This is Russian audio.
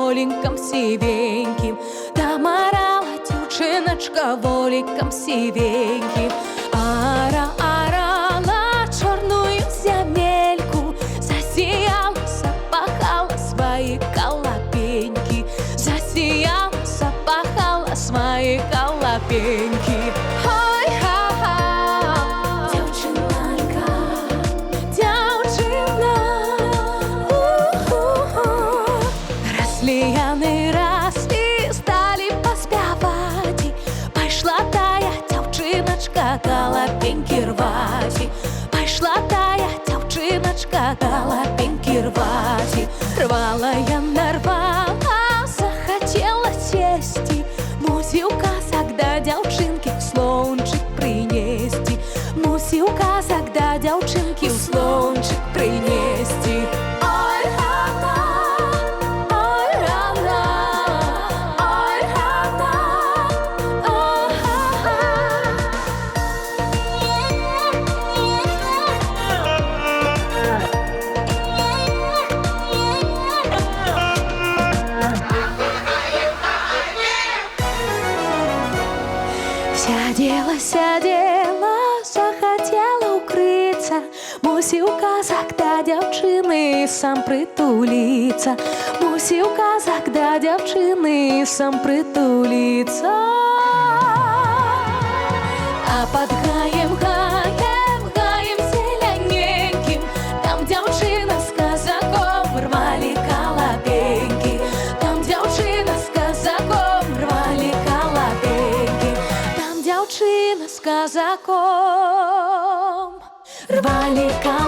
волікам сивеньким, там орала дівчиночка волікам сивеньким. Орала чорную земельку, засияла, запахала свои колопеньки, засияла, запахала свои колопеньки. Ой, ха-ха, дівчинка, дівчина, росли яны, росли, стали поспявать. Пайшла тая дівчиночка колопеньки рвать. Пайшла тая дівчиночка колопеньки рвать. Рвала я, нарвала, захотела сесть. Мусі указок да дівчинки в слончик принести. Мусі указок да дівчинки в слончик принести. Ой, ра-ра, ой, ра-ра, ой, ра-ра, ой-ха-ха. Сядела, сядела, захотела укрыться. Мусі указок да дівчини сам притулиться. Мусі указок да дівчини сам притулиться. А под гаєм, гаєм, гаєм зелененьким, там дівчина з казаком рвали колопеньки. Там дівчина з казаком рвали колопеньки. Там дівчина з казаком рвали колопеньки.